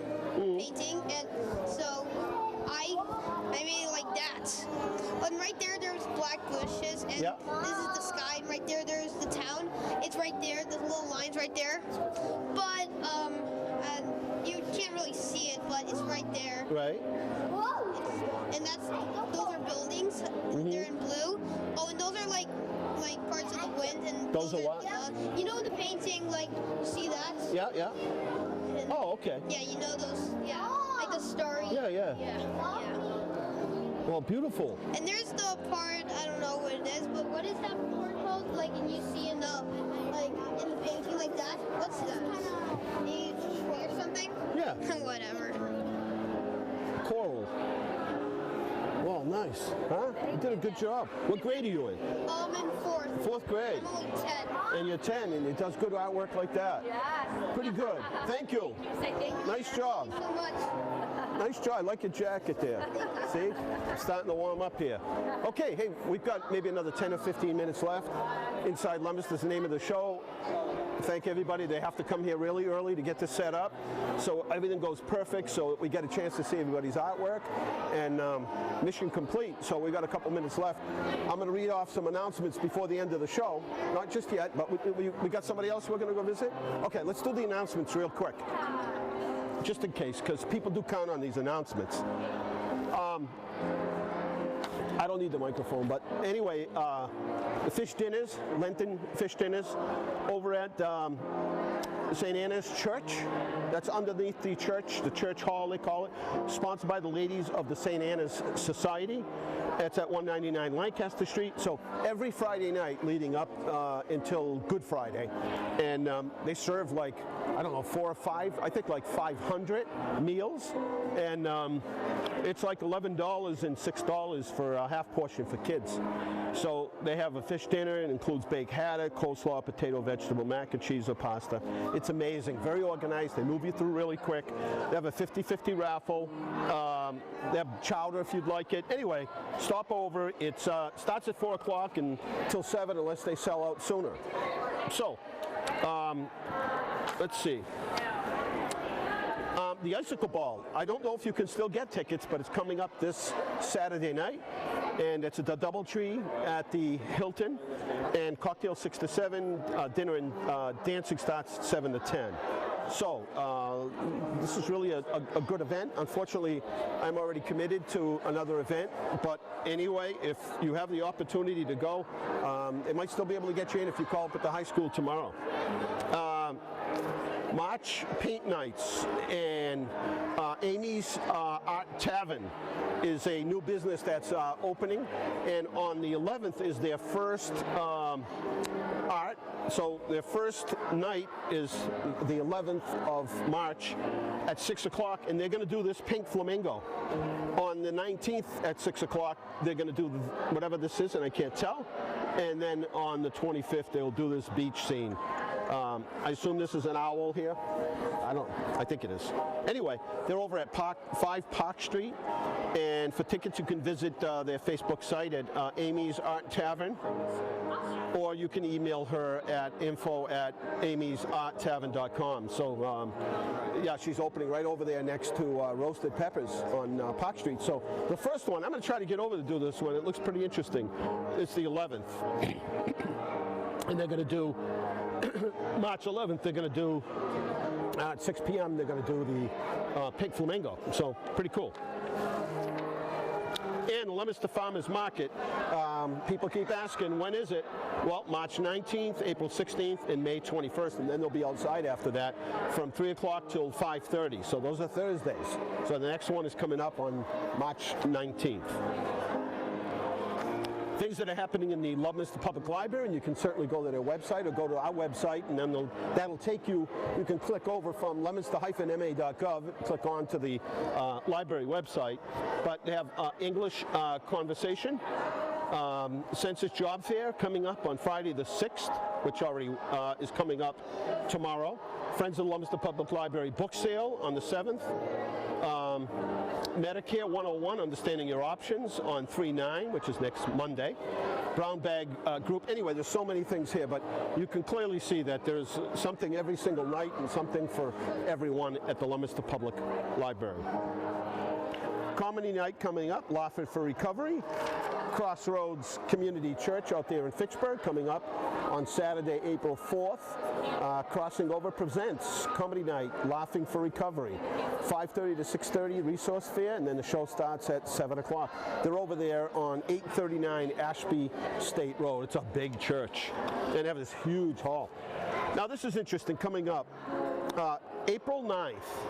painting, and so I made it like that. And right there's black bushes, and this is the sky, and right there's the town. It's right there, the little lines right there. But you can't really see it, but it's right there. Right. And those are buildings. They're in blue. Oh, and those are like parts of the wind. And those are what? You know the painting, like, see that? Yeah, yeah. And, oh, okay. Yeah, you know those, like the story. Yeah. Well, beautiful. And there's the part, I don't know what it is, but what is that part called? Like, and you see in the painting like that? What's that? A tree or something? Yeah. Whatever. Coral. Well, nice. Huh? You did a good job. What grade are you in? I'm in 4th. 4th grade. I'm only 10. And you're 10, and it does good artwork like that. Yes. Pretty good. Thank you. Nice job. Thank you so much. Nice job. I like your jacket there. See? Starting to warm up here. Okay, hey, we've got maybe another 10 or 15 minutes left. Inside Leominster is the name of the show. Thank everybody. They have to come here really early to get this set up. So everything goes perfect, so we get a chance to see everybody's artwork. And mission complete. So we got a couple minutes left. I'm going to read off some announcements before the end of the show. Not just yet, but we got somebody else we're going to go visit? Okay, let's do the announcements real quick. Just in case, because people do count on these announcements. I don't don't need the microphone, but anyway, the fish dinners, Lenten fish dinners, over at St. Anna's Church. That's underneath the church hall they call it, sponsored by the ladies of the St. Anna's Society. It's at 199 Lancaster Street. So every Friday night leading up until Good Friday. And they serve like, I don't know, 4 or 5, I think like 500 meals. And it's like $11 and $6 for a half portion for kids. So they have a fish dinner. It includes baked haddock, coleslaw, potato, vegetable, mac and cheese or pasta. It's amazing, very organized. They move you through really quick. They have a 50-50 raffle. They have chowder if you'd like it. Anyway, stop over. It starts at 4 o'clock until 7 unless they sell out sooner. So, let's see. The Icicle Ball. I don't know if you can still get tickets, but it's coming up this Saturday night. And it's at the DoubleTree at the Hilton. And cocktail 6 to 7, dinner and dancing starts 7 to 10. So this is really a good event. Unfortunately, I'm already committed to another event. But anyway, if you have the opportunity to go, it might still be able to get you in if you call up at the high school tomorrow. March Paint Nights and Amy's Art Tavern is a new business that's opening, and on the 11th is their first art. So their first night is the 11th of March at 6 o'clock, and they're going to do this pink flamingo. On the 19th at 6 o'clock, they're going to do whatever this is, and I can't tell. And then on the 25th, they'll do this beach scene. I assume this is an owl here. I think it is. Anyway, they're over at 5 Park Street, and for tickets you can visit their Facebook site at Amy's Art Tavern, or you can email her at info@amysarttavern.com. So yeah, she's opening right over there next to Roasted Peppers on Park Street. So the first one, I'm going to try to get over to do this one. It looks pretty interesting. It's the 11th. And they're going to do March 11th, they're going to do at 6 p.m. they're going to do the pink flamingo. So pretty cool. And the Leominster Farmers Market, people keep asking, when is it? Well, March 19th, April 16th, and May 21st, and then they'll be outside after that from 3 o'clock till 5:30. So those are Thursdays. So the next one is coming up on March 19th. Things that are happening in the Leominster Public Library, and you can certainly go to their website or go to our website, and then that'll take you. You can click over from leominster-ma.gov, click on to the library website. But they have English conversation, Census Job Fair coming up on Friday the 6th, which already is coming up tomorrow. Friends of the Leominster Public Library book sale on the 7th. Medicare 101, Understanding Your Options on 3/9, which is next Monday. Brown Bag Group. Anyway, there's so many things here, but you can clearly see that there's something every single night and something for everyone at the Leominster Public Library. Comedy night coming up, Laughing for Recovery. Crossroads Community Church out there in Fitchburg coming up on Saturday, April 4th. Crossing Over presents Comedy Night, Laughing for Recovery. 5:30 to 6:30 resource fair, and then the show starts at 7 o'clock. They're over there on 839 Ashby State Road. It's a big church. They have this huge hall. Now this is interesting coming up. April 9th.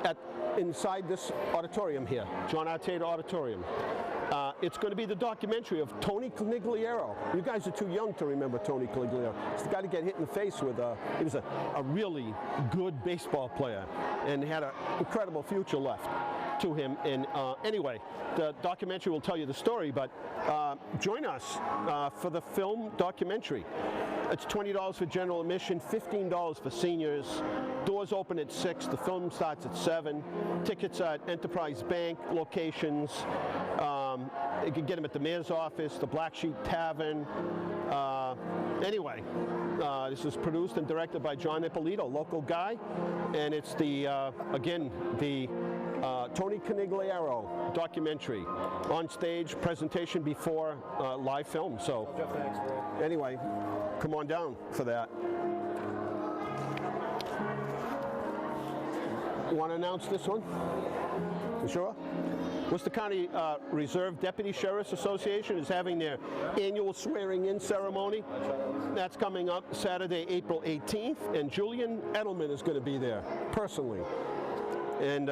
At inside this auditorium here, John Arcade Auditorium. It's going to be the documentary of Tony Conigliaro. You guys are too young to remember Tony Conigliaro. He's the guy to get hit in the face with he was a really good baseball player and had an incredible future left to him. And anyway, the documentary will tell you the story, but join us for the film documentary. It's $20 for general admission, $15 for seniors. Doors open at 6. The film starts at 7. Tickets at Enterprise Bank locations. You can get them at the mayor's office, the Black Sheep Tavern. Anyway, this is produced and directed by John Ippolito, local guy. And it's the, again, the Tony Conigliaro documentary. On stage, presentation before live film. So anyway, come on down for that. You want to announce this one? You sure? Worcester County Reserve Deputy Sheriff's Association is having their annual swearing-in ceremony. That's coming up Saturday, April 18th, and Julian Edelman is going to be there personally. And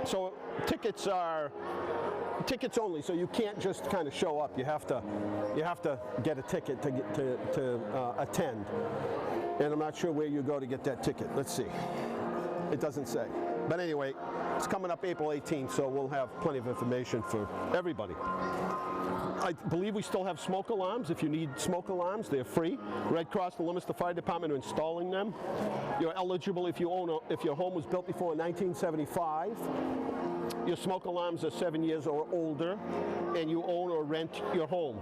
so tickets are tickets only, so you can't just kind of show up. You have to get a ticket to attend. And I'm not sure where you go to get that ticket. Let's see. It doesn't say. But anyway, it's coming up April 18th, so we'll have plenty of information for everybody. I believe we still have smoke alarms. If you need smoke alarms, they're free. Red Cross and Leominster Fire Department are installing them. You're eligible if if your home was built before 1975. Your smoke alarms are 7 years or older, and you own or rent your home.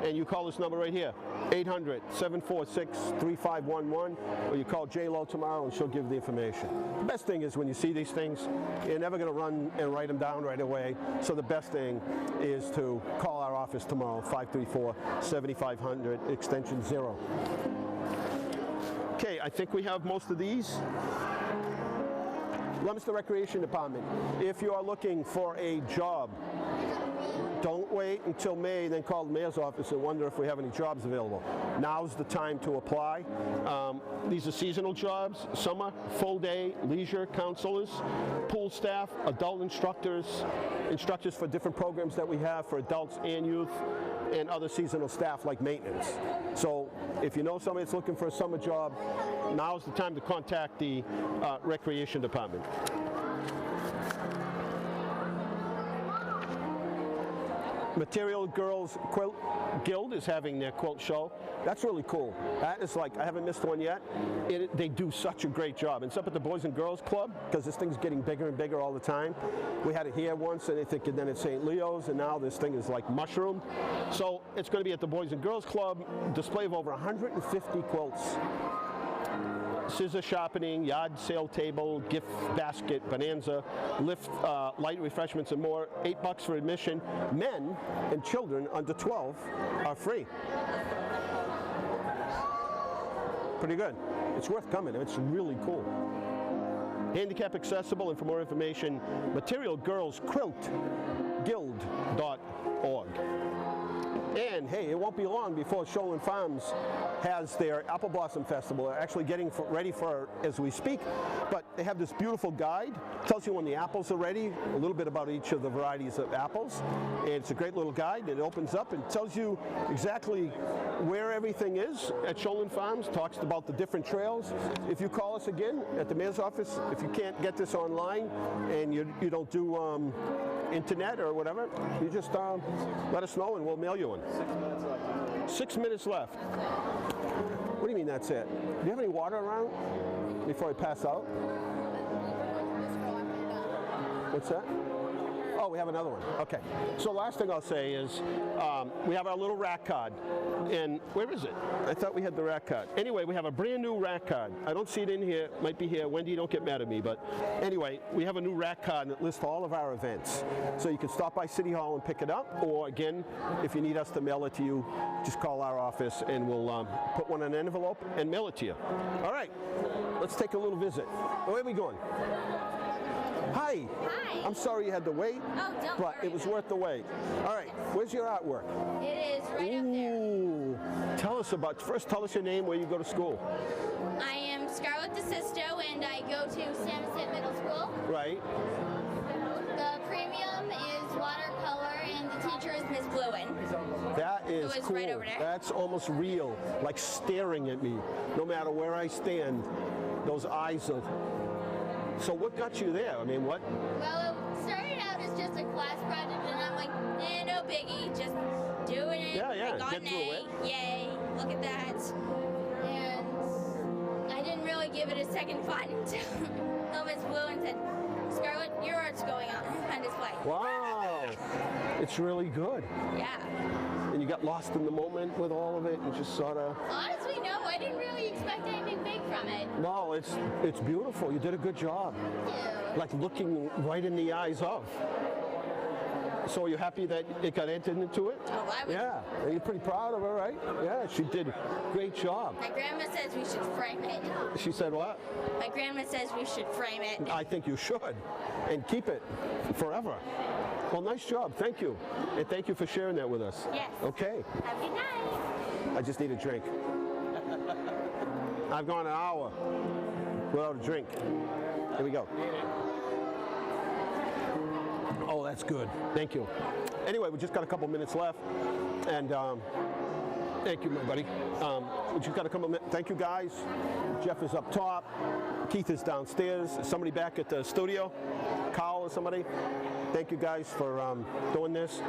And you call this number right here, 800-746-3511, or you call J-Lo tomorrow and she'll give you the information. The best thing is when you see these things, you're never going to run and write them down right away. So the best thing is to call our office tomorrow, 534-7500, extension 0. Okay, I think we have most of these. Leominster Recreation Department, if you are looking for a job, don't wait until May, then call the mayor's office and wonder if we have any jobs available. Now's the time to apply. These are seasonal jobs, summer, full day, leisure, counselors, pool staff, adult instructors, instructors for different programs that we have for adults and youth, and other seasonal staff like maintenance. So if you know somebody that's looking for a summer job, now's the time to contact the Recreation Department. Material Girls Quilt Guild is having their quilt show. That's really cool. That is like, I haven't missed one yet. They do such a great job. And it's up at the Boys and Girls Club, because this thing's getting bigger and bigger all the time. We had it here once, and I think then at St. Leo's, and now this thing is like mushroomed. So it's going to be at the Boys and Girls Club, display of over 150 quilts. Scissor sharpening, yard sale table, gift basket, bonanza, lift, light refreshments, and more. $8 for admission. Men and children under 12 are free. Pretty good. It's worth coming. It's really cool. Handicap accessible, and for more information, materialgirlsquiltguild.org. And hey, it won't be long before Shoalin Farms has their Apple Blossom Festival. They're actually getting ready for it as we speak. But they have this beautiful guide. Tells you when the apples are ready, a little bit about each of the varieties of apples. And it's a great little guide. It opens up and tells you exactly where everything is at Shoalin Farms. Talks about the different trails. If you call us again at the mayor's office, if you can't get this online and you don't do internet or whatever, you just let us know and we'll mail you one. 6 minutes left. What do you mean that's it? Do you have any water around before I pass out? What's that? Oh, we have another one. Okay. So last thing I'll say is we have our little rack card. And where is it? I thought we had the rack card. Anyway, we have a brand new rack card. I don't see it in here. It might be here. Wendy, don't get mad at me. But anyway, we have a new rack card that lists all of our events. So you can stop by City Hall and pick it up. Or again, if you need us to mail it to you, just call our office and we'll put one in an envelope and mail it to you. All right. Let's take a little visit. Where are we going? Hi. Hi. I'm sorry you had to wait, but it was worth the wait. All right, where's your artwork? It is right up there. Tell us tell us your name, where you go to school. I am Scarlett DeSisto, and I go to Samoset Middle School. Right. The premium is watercolor, and the teacher is Miss Bluen. That is cool. Right over there. That's almost real, like staring at me. No matter where I stand, those eyes are... So what got you there? I mean, what? Well, it started out as just a class project, and I'm like, no biggie, just doing it. Yeah, I got an A. Yay, look at that. And I didn't really give it a second thought until Miss Bluen said, Scarlett, your art's going on display. Wow. It's really good. Yeah. And you got lost in the moment with all of it and just sort of... Honestly, no, I didn't really expect anything big from it. No, it's beautiful. You did a good job. Thank you. Like looking right in the eyes of. So are you happy that it got entered into it? Oh, I was. Yeah. Are you pretty proud of her, right? Yeah, she did a great job. My grandma says we should frame it. She said what? My grandma says we should frame it. I think you should. And keep it forever. Well, nice job. Thank you. And thank you for sharing that with us. Yes. Okay. Have a good night. I just need a drink. I've gone an hour without a drink. Here we go. Oh, that's good. Thank you. Anyway, we just got a couple minutes left. And thank you, my buddy. We just got a couple minutes. Thank you, guys. Jeff is up top. Keith is downstairs. Somebody back at the studio? Kyle or somebody? Thank you guys for doing this.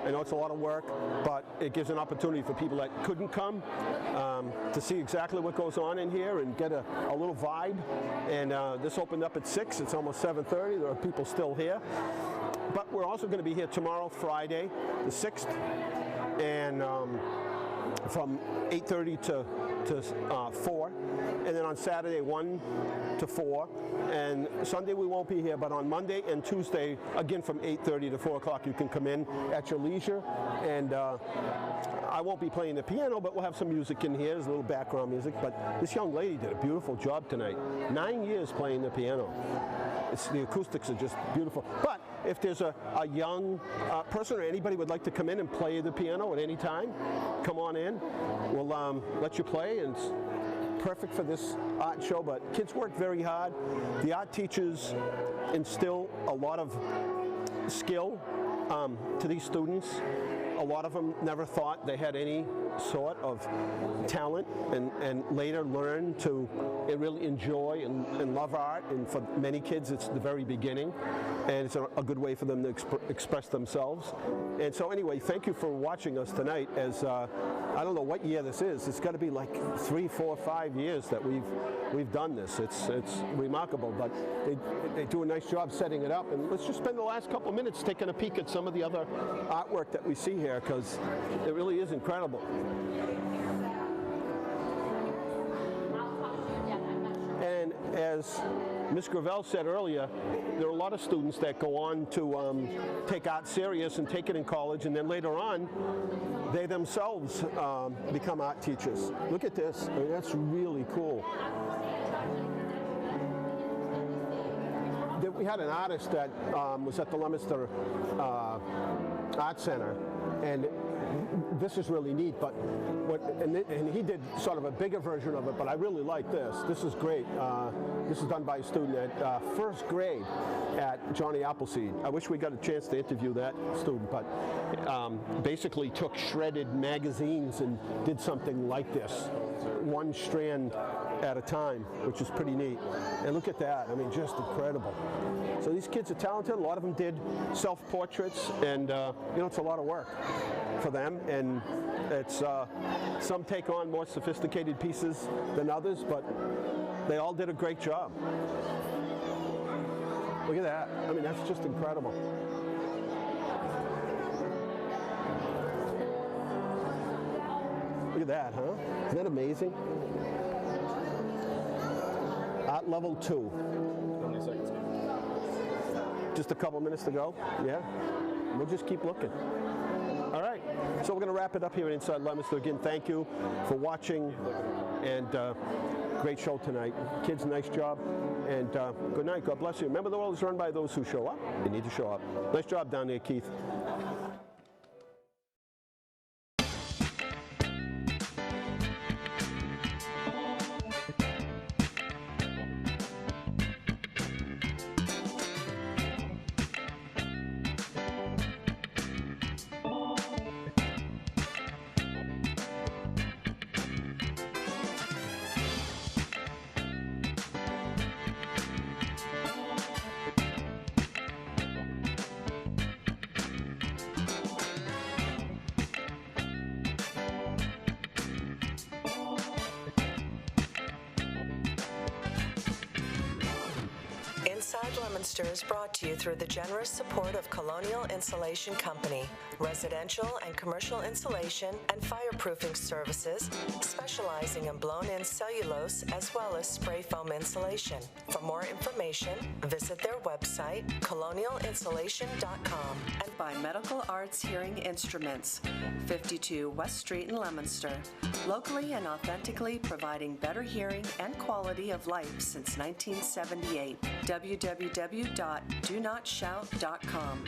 I know it's a lot of work, but it gives an opportunity for people that couldn't come to see exactly what goes on in here and get a little vibe. And this opened up at 6. It's almost 7:30. There are people still here. But we're also going to be here tomorrow, Friday, the 6th, and from 8:30 to 4, and then on Saturday 1 to 4, and Sunday we won't be here, but on Monday and Tuesday again from 8:30 to 4 o'clock you can come in at your leisure. And I won't be playing the piano, but we'll have some music in here. There's a little background music, but this young lady did a beautiful job tonight. 9 years playing the piano. The acoustics are just beautiful. But if there's a young person or anybody would like to come in and play the piano at any time, come on in. We'll let you play, and it's perfect for this art show. But kids work very hard. The art teachers instill a lot of skill to these students. A lot of them never thought they had any sort of talent, and later learn to really enjoy and love art. And for many kids it's the very beginning, and it's a good way for them to express themselves. And so anyway, thank you for watching us tonight. As I don't know what year this is. It's got to be like 3, 4, 5 years that we've done this. It's remarkable, but they do a nice job setting it up. And let's just spend the last couple of minutes taking a peek at some of the other artwork that we see here, because it really is incredible. And as Ms. Gravel said earlier, there are a lot of students that go on to take art serious and take it in college, and then later on they themselves become art teachers. Look at this. I mean, that's really cool. We had an artist that was at the Leominster Art Center, and this is really neat, but and he did sort of a bigger version of it, but I really like this. This is great. This is done by a student at first grade at Johnny Appleseed. I wish we got a chance to interview that student, but basically took shredded magazines and did something like this, one strand at a time, which is pretty neat. And look at that. I mean, just incredible. So these kids are talented. A lot of them did self-portraits, and you know, it's a lot of work for them, and it's some take on more sophisticated pieces than others, but they all did a great job. Look at that. I mean, that's just incredible. Look at that, huh? Isn't that amazing? Art level 2. How many seconds? Just a couple minutes to go. Yeah. We'll just keep looking. All right. So we're going to wrap it up here at Inside Leominster. Again, thank you for watching, and great show tonight. Kids, nice job, and good night. God bless you. Remember, the world is run by those who show up. You need to show up. Nice job down there, Keith. Inside Leominster is brought to you through the generous support of Colonial Insulation Company, residential and commercial insulation and fireproofing services, specializing in blown-in cellulose as well as spray foam insulation. For more information, visit their website, colonialinsulation.com. And by Medical Arts Hearing Instruments, 52 West Street in Leominster, locally and authentically providing better hearing and quality of life since 1978. www.donot.shout.com.